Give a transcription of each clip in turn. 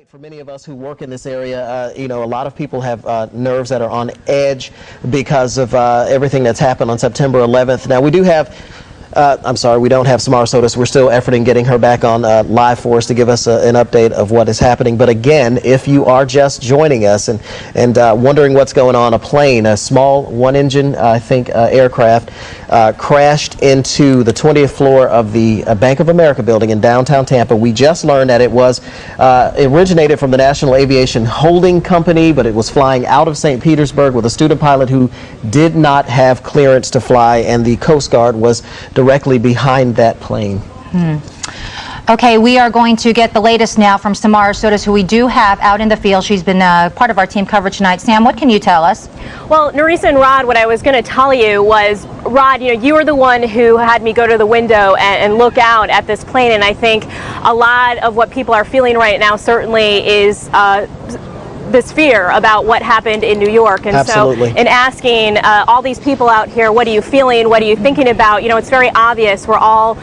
For many of us who work in this area, a lot of people have nerves that are on edge because of everything that's happened on September 11th. Now, we do have, we don't have Samara Sotis. We're still efforting getting her back on live for us to give us an update of what is happening. But again, if you are just joining us and wondering what's going on, a plane, a small one-engine, aircraft, crashed into the 20th floor of the Bank of America building in downtown Tampa. We just learned that it was originated from the National Aviation Holding Company, but it was flying out of St. Petersburg with a student pilot who did not have clearance to fly, and the Coast Guard was directly behind that plane. Okay, we are going to get the latest now from Samara Sotis, who we do have out in the field. She's been part of our team coverage tonight. Sam, what can you tell us? Well, Nerissa and Rod, what I was going to tell you was, Rod, you were the one who had me go to the window and look out at this plane, and I think a lot of what people are feeling right now certainly is this fear about what happened in New York. And Absolutely. So in asking all these people out here, what are you feeling, what are you thinking about, it's very obvious we're all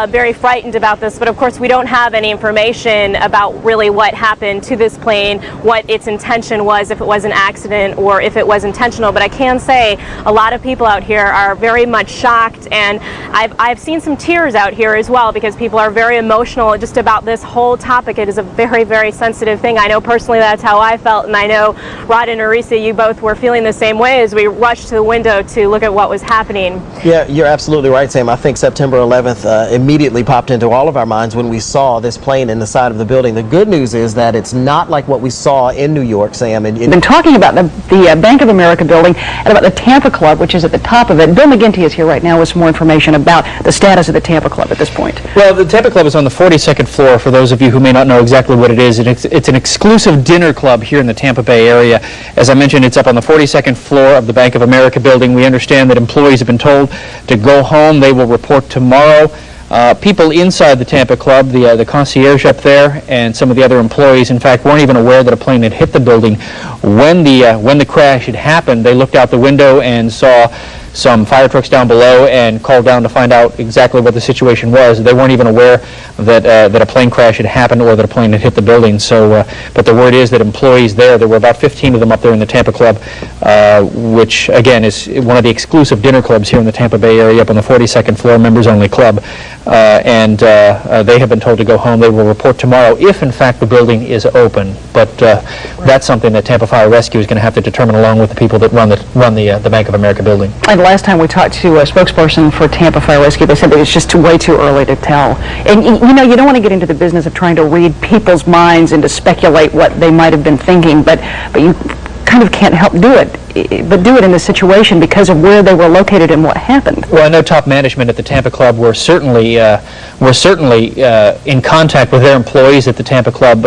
very frightened about this, but of course we don't have any information about really what happened to this plane, what its intention was, if it was an accident or if it was intentional. But I can say a lot of people out here are very much shocked, and I've seen some tears out here as well, because people are very emotional just about this whole topic. It is a very, very sensitive thing. I know personally that's how I felt, and I know Rod and Nerissa, you both were feeling the same way as we rushed to the window to look at what was happening. Yeah, you're absolutely right, Sam. I think September 11th immediately popped into all of our minds when we saw this plane in the side of the building. The good news is that it's not like what we saw in New York, Sam. We've been talking about the Bank of America building and about the Tampa Club, which is at the top of it. Bill McGinty is here right now with some more information about the status of the Tampa Club at this point. Well, the Tampa Club is on the 42nd floor, for those of you who may not know exactly what it is. It's an exclusive dinner club here in the Tampa Bay area. As I mentioned, it's up on the 42nd floor of the Bank of America building. We understand that employees have been told to go home. They will report tomorrow. People inside the Tampa Club, the concierge up there, and some of the other employees, in fact, weren't even aware that a plane had hit the building. When the crash had happened, they looked out the window and saw some fire trucks down below and called down to find out exactly what the situation was. They weren't even aware that a plane crash had happened or that a plane had hit the building. So, but the word is that employees there were about 15 of them up there in the Tampa Club, which again is one of the exclusive dinner clubs here in the Tampa Bay area, up on the 42nd floor, members only club. And they have been told to go home. They will report tomorrow if, in fact, the building is open. But that's something that Tampa Fire Rescue is going to have to determine along with the people that run the Bank of America building. And last time we talked to a spokesperson for Tampa Fire Rescue, they said that it's just way too early to tell. And you don't want to get into the business of trying to read people's minds and to speculate what they might have been thinking, but you kind of can't help do it in this situation because of where they were located and what happened. Well, I know top management at the Tampa Club were certainly in contact with their employees at the Tampa Club,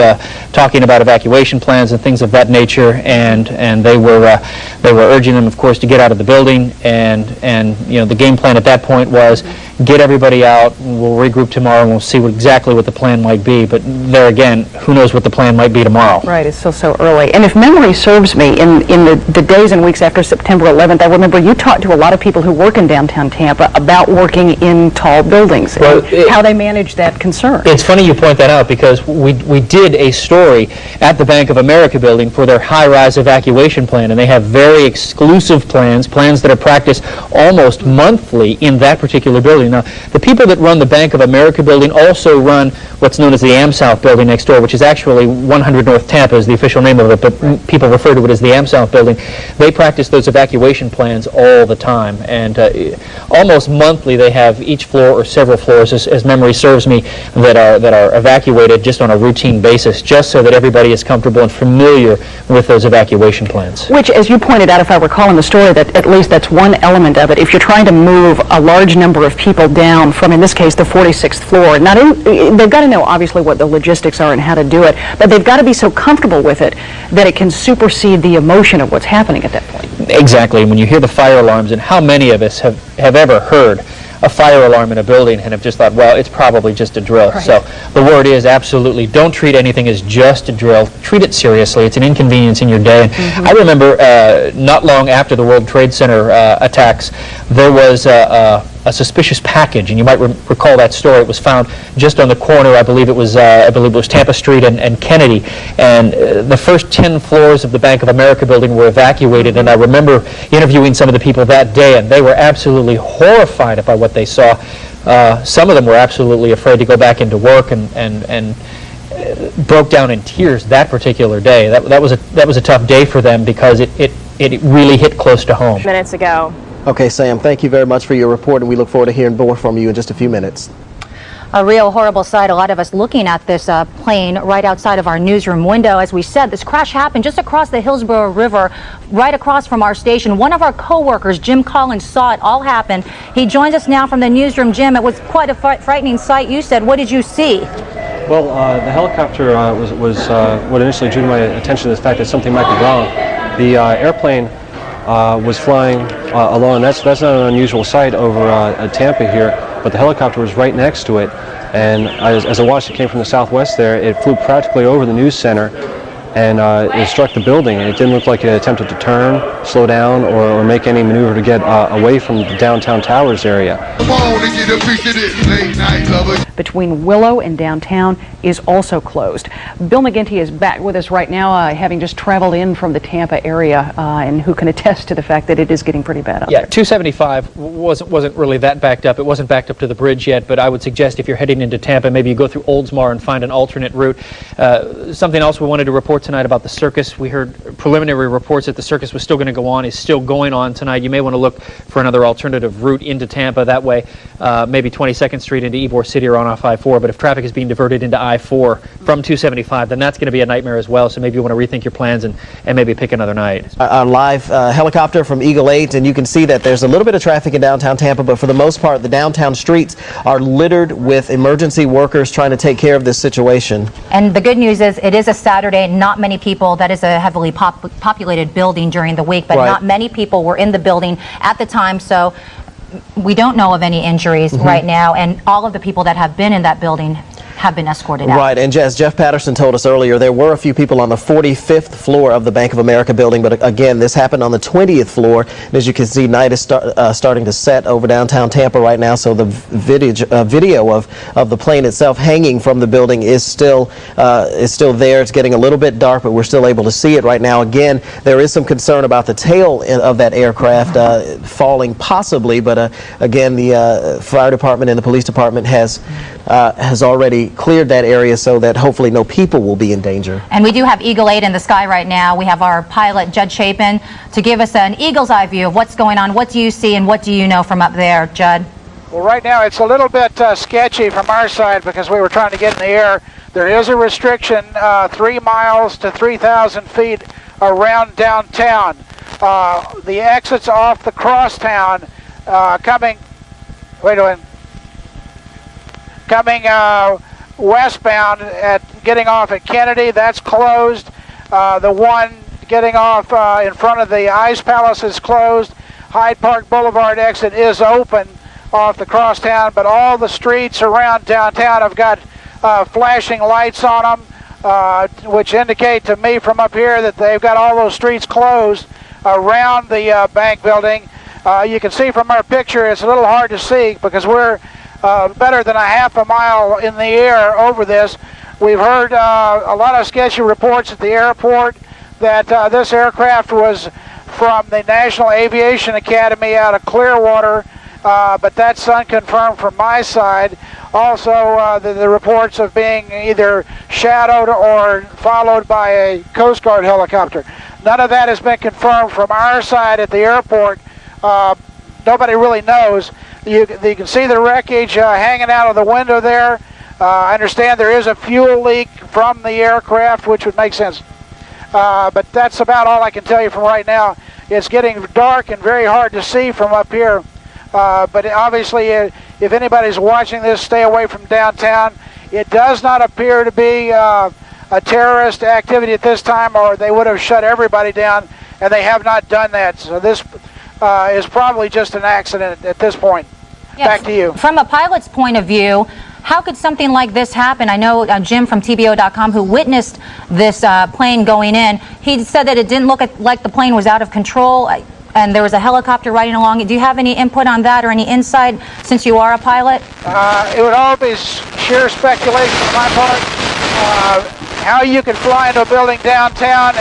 talking about evacuation plans and things of that nature, and they were urging them, of course, to get out of the building, and the game plan at that point was get everybody out. We'll regroup tomorrow and we'll see exactly what the plan might be. But there again, who knows what the plan might be tomorrow? Right, it's still so early. And if memory serves me, in the days and weeks after September 11th, I remember you talked to a lot of people who work in downtown Tampa about working in tall buildings, and how they manage that concern. It's funny you point that out, because we did a story at the Bank of America building for their high-rise evacuation plan, and they have very exclusive plans that are practiced almost monthly in that particular building. Now, the people that run the Bank of America building also run what's known as the AmSouth building next door, which is actually 100 North Tampa is the official name of it, but people refer to it as the AmSouth building. They practice those evacuation plans all the time, and almost monthly they have each floor or several floors, as memory serves me, that are evacuated just on a routine basis, just so that everybody is comfortable and familiar with those evacuation plans. Which, as you pointed out, if I recall in the story, that at least that's one element of it. If you're trying to move a large number of people down from, in this case, the 46th floor, they've got to know obviously what the logistics are and how to do it, but they've got to be so comfortable with it that it can supersede the emotion of what's happening at that point. Exactly. And when you hear the fire alarms, and how many of us have ever heard a fire alarm in a building and have just thought, well, it's probably just a drill. Right. So the word is absolutely don't treat anything as just a drill. Treat it seriously. It's an inconvenience in your day. I remember not long after the World Trade Center attacks, there was a suspicious package, and you might recall that story. It was found just on the corner, I believe it was Tampa Street and Kennedy, and the first 10 floors of the Bank of America building were evacuated, and I remember interviewing some of the people that day, and they were absolutely horrified by what they saw. Some of them were absolutely afraid to go back into work and broke down in tears that particular day. That was a tough day for them because it really hit close to home. Minutes ago. Okay, Sam, thank you very much for your report, and we look forward to hearing more from you in just a few minutes. A real horrible sight. A lot of us looking at this plane right outside of our newsroom window. As we said, this crash happened just across the Hillsborough River, right across from our station. One of our co-workers, Jim Collins, saw it all happen. He joins us now from the newsroom. Jim, it was quite a frightening sight. You said, what did you see? Well, the helicopter was what initially drew my attention to the fact that something might be wrong. The airplane was flying along. That's not an unusual sight over Tampa here, but the helicopter was right next to it. And as I watched it came from the southwest there, it flew practically over the news center, and it struck the building. And it didn't look like it attempted to turn, slow down, or make any maneuver to get away from the downtown towers area. Come on and get a piece of this late night lover. Between Willow and downtown is also closed. Bill McGinty is back with us right now, having just traveled in from the Tampa area, and who can attest to the fact that it is getting pretty bad out there. 275 wasn't really that backed up. It wasn't backed up to the bridge yet, but I would suggest if you're heading into Tampa, maybe you go through Oldsmar and find an alternate route. Something else we wanted to report tonight about the circus. We heard preliminary reports that the circus was still going to go on, is still going on tonight. You may want to look for another alternative route into Tampa. That way, maybe 22nd Street into Ybor City or on off I-4, but if traffic is being diverted into I-4 from 275, then that's going to be a nightmare as well, so maybe you want to rethink your plans and maybe pick another night. A live helicopter from Eagle 8, and you can see that there's a little bit of traffic in downtown Tampa, but for the most part, the downtown streets are littered with emergency workers trying to take care of this situation. And the good news is it is a Saturday, not many people, that is a heavily populated building during the week, but not many people were in the building at the time, so we don't know of any injuries right now, and all of the people that have been in that building have been escorted out. Right, and as Jeff Patterson told us earlier, there were a few people on the 45th floor of the Bank of America building, but again, this happened on the 20th floor. And as you can see, night is starting to set over downtown Tampa right now, so the video of the plane itself hanging from the building is still there. It's getting a little bit dark, but we're still able to see it right now. Again, there is some concern about the tail of that aircraft falling possibly, but again, the fire department and the police department has already cleared that area so that hopefully no people will be in danger. And we do have Eagle 8 in the sky right now. We have our pilot, Judd Chapin, to give us an eagle's eye view of what's going on. What do you see and what do you know from up there, Judd? Well, right now it's a little bit sketchy from our side because we were trying to get in the air. There is a restriction 3 miles to 3,000 feet around downtown. The exits off the crosstown coming westbound at getting off at Kennedy, that's closed. The one getting off in front of the Ice Palace is closed. Hyde Park Boulevard exit is open off the crosstown, but all the streets around downtown have got flashing lights on them, which indicate to me from up here that they've got all those streets closed around the bank building. You can see from our picture it's a little hard to see because we're better than a half a mile in the air over this. We've heard a lot of sketchy reports at the airport that this aircraft was from the National Aviation Academy out of Clearwater, but that's unconfirmed from my side. Also, the reports of being either shadowed or followed by a Coast Guard helicopter. None of that has been confirmed from our side at the airport. Nobody really knows. You can see the wreckage hanging out of the window there. I understand there is a fuel leak from the aircraft, which would make sense. But that's about all I can tell you from right now. It's getting dark and very hard to see from up here. But obviously, if anybody's watching this, stay away from downtown. It does not appear to be a terrorist activity at this time, or they would have shut everybody down, and they have not done that. So this is probably just an accident at this point. Yes. Back to you. From a pilot's point of view, how could something like this happen? I know Jim from TBO.com, who witnessed this plane going in, he said that it didn't look like the plane was out of control. And there was a helicopter riding along. Do you have any input on that or any insight since you are a pilot? It would all be sheer speculation on my part. How you can fly into a building downtown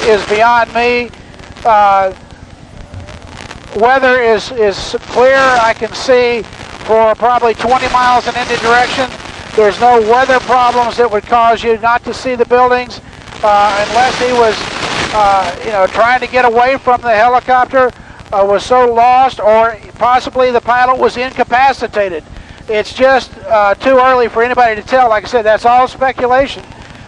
is beyond me. Weather is clear. I can see for probably 20 miles in any direction. There's no weather problems that would cause you not to see the buildings unless he was, trying to get away from the helicopter, was so lost, or possibly the pilot was incapacitated. It's just too early for anybody to tell. Like I said, that's all speculation.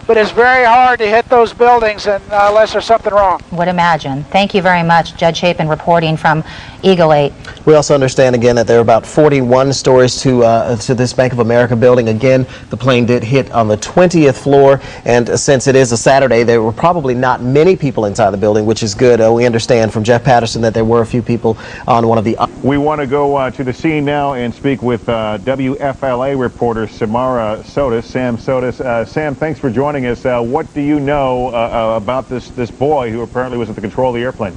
But it's very hard to hit those buildings unless there's something wrong. Would imagine. Thank you very much, Judge Chapin, reporting from Eagle 8. We also understand again that there are about 41 stories to this Bank of America building. Again, the plane did hit on the 20th floor, and since it is a Saturday, there were probably not many people inside the building, which is good. We understand from Jeff Patterson that there were a few people on one of the... We want to go to the scene now and speak with WFLA reporter Samara Sotis. Sam Sotis. Sam, thanks for joining us. What do you know about this boy who apparently was at the control of the airplane?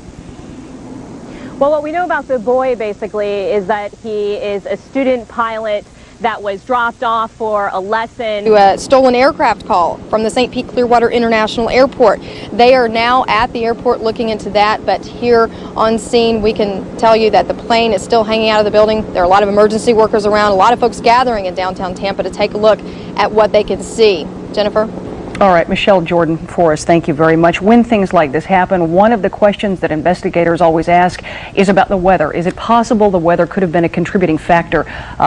Well, what we know about the boy basically is that he is a student pilot that was dropped off for a lesson. To a stolen aircraft call from the St. Pete Clearwater International Airport. They are now at the airport looking into that, but here on scene we can tell you that the plane is still hanging out of the building. There are a lot of emergency workers around, a lot of folks gathering in downtown Tampa to take a look at what they can see. Jennifer? All right, Michelle Jordan for us, thank you very much. When things like this happen, one of the questions that investigators always ask is about the weather. Is it possible the weather could have been a contributing factor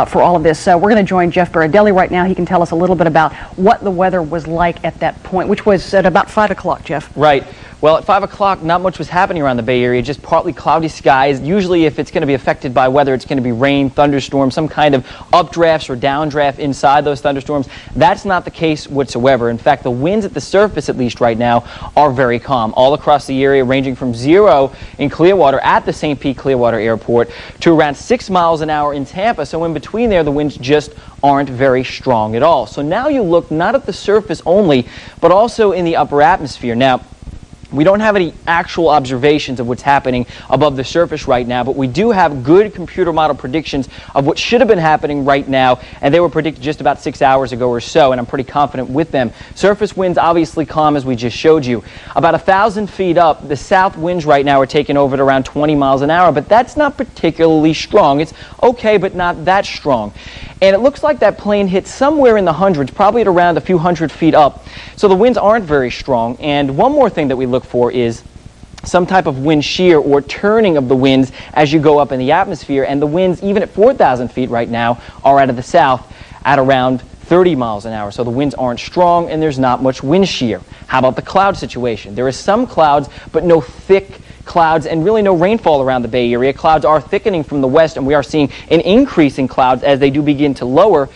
for all of this? We're going to join Jeff Baradelli right now. He can tell us a little bit about what the weather was like at that point, which was at about 5 o'clock, Jeff. Right. Well, at 5 o'clock, not much was happening around the Bay Area, just partly cloudy skies. Usually, if it's going to be affected by weather, it's going to be rain, thunderstorms, some kind of updrafts or downdraft inside those thunderstorms. That's not the case whatsoever. In fact, the winds at the surface, at least right now, are very calm. All across the area, ranging from 0 in Clearwater at the St. Pete Clearwater Airport to around 6 miles an hour in Tampa. So in between there, the winds just aren't very strong at all. So now you look not at the surface only, but also in the upper atmosphere. Now, we don't have any actual observations of what's happening above the surface right now, but we do have good computer model predictions of what should have been happening right now, and they were predicted just about 6 hours ago or so, and I'm pretty confident with them. Surface winds obviously calm, as we just showed you. About 1,000 feet up, the south winds right now are taking over at around 20 miles an hour, but that's not particularly strong. It's okay, but not that strong. And it looks like that plane hit somewhere in the hundreds, probably at around a few hundred feet up. So the winds aren't very strong. And one more thing that we look for is some type of wind shear or turning of the winds as you go up in the atmosphere. And the winds, even at 4,000 feet right now, are out of the south at around 30 miles an hour. So the winds aren't strong and there's not much wind shear. How about the cloud situation? There is some clouds, but no thick clouds and really no rainfall around the Bay Area. Clouds are thickening from the west, and we are seeing an increase in clouds as they do begin to lower,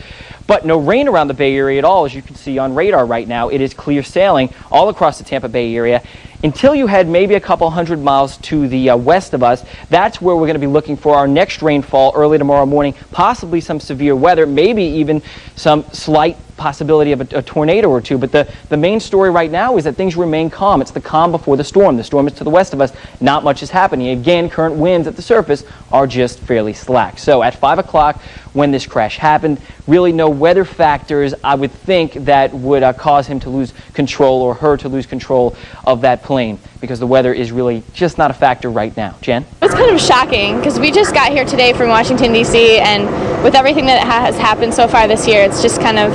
but no rain around the Bay Area at all. As you can see on radar right now, it is clear sailing all across the Tampa Bay area until you head maybe a couple hundred miles to the west of us. That's where we're going to be looking for our next rainfall early tomorrow morning, possibly some severe weather, maybe even some slight possibility of a tornado or two. But the main story right now is that things remain calm. It's the calm before the storm. The storm is to the west of us. Not much is happening. Again, current winds at the surface are just fairly slack. So at 5 o'clock when this crash happened, really no weather factors, I would think, that would cause him to lose control or her to lose control of that plane, because the weather is really just not a factor right now. Jen? It's kind of shocking because we just got here today from Washington, D.C., and with everything that has happened so far this year, it's just kind of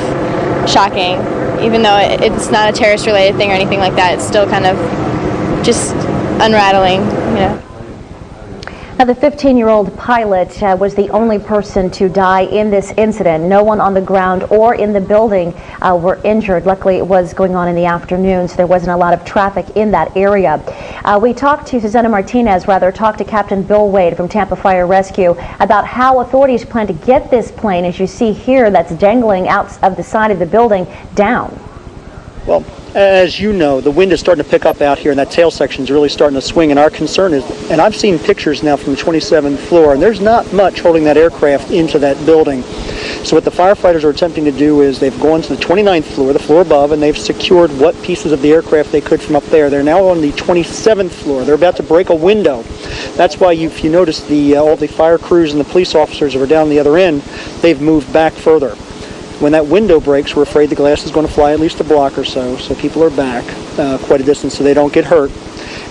shocking. Even though it's not a terrorist-related thing or anything like that, it's still kind of just unraveling, you know. Now, the 15-year-old pilot was the only person to die in this incident. No one on the ground or in the building were injured. Luckily, it was going on in the afternoon, so there wasn't a lot of traffic in that area. We talked to talked to Captain Bill Wade from Tampa Fire Rescue about how authorities plan to get this plane, as you see here, that's dangling out of the side of the building, down. Well, as you know, the wind is starting to pick up out here, and that tail section is really starting to swing, and our concern is, and I've seen pictures now from the 27th floor, and there's not much holding that aircraft into that building. So what the firefighters are attempting to do is they've gone to the 29th floor, the floor above, and they've secured what pieces of the aircraft they could from up there. They're now on the 27th floor. They're about to break a window. That's why if you notice all the fire crews and the police officers that were down the other end, they've moved back further. When that window breaks, we're afraid the glass is going to fly at least a block or so people are back quite a distance so they don't get hurt.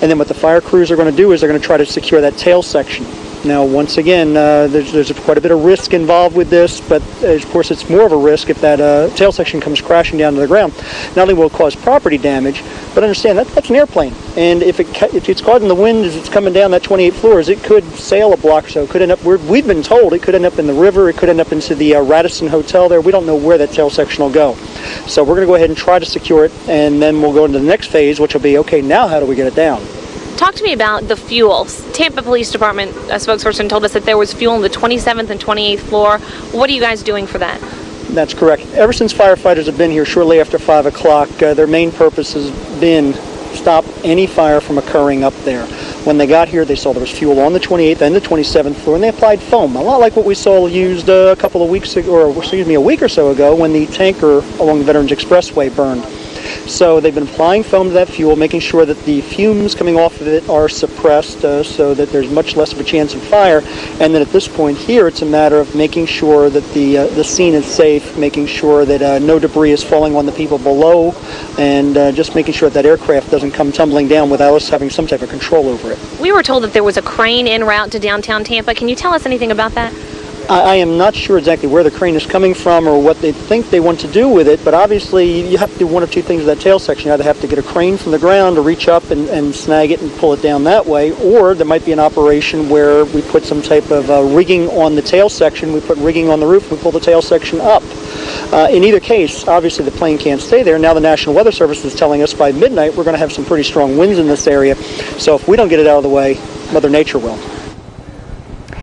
And then what the fire crews are going to do is they're going to try to secure that tail section. Now, once again, there's quite a bit of risk involved with this, but of course it's more of a risk if that tail section comes crashing down to the ground. Not only will it cause property damage, but understand that's an airplane, and if it's caught in the wind as it's coming down that 28 floors, it could sail a block or so. It could end up, we've been told, it could end up in the river, it could end up into the Radisson Hotel there. We don't know where that tail section will go. So we're going to go ahead and try to secure it, and then we'll go into the next phase, which will be, okay, now how do we get it down? Talk to me about the fuel. Tampa Police Department spokesperson told us that there was fuel on the 27th and 28th floor. What are you guys doing for that? That's correct. Ever since firefighters have been here shortly after 5 o'clock, their main purpose has been stop any fire from occurring up there. When they got here, they saw there was fuel on the 28th and the 27th floor, and they applied foam, a lot like what we saw used a week or so ago when the tanker along the Veterans Expressway burned. So they've been applying foam to that fuel, making sure that the fumes coming off of it are suppressed so that there's much less of a chance of fire. And then at this point here, it's a matter of making sure that the scene is safe, making sure that no debris is falling on the people below, and just making sure that aircraft doesn't come tumbling down without us having some type of control over it. We were told that there was a crane en route to downtown Tampa. Can you tell us anything about that? I am not sure exactly where the crane is coming from or what they think they want to do with it, but obviously you have to do one of two things with that tail section. You either have to get a crane from the ground to reach up and snag it and pull it down that way, or there might be an operation where we put some type of rigging on the tail section, we put rigging on the roof, we pull the tail section up. In either case, obviously the plane can't stay there. Now the National Weather Service is telling us by midnight we're going to have some pretty strong winds in this area, so if we don't get it out of the way, Mother Nature will.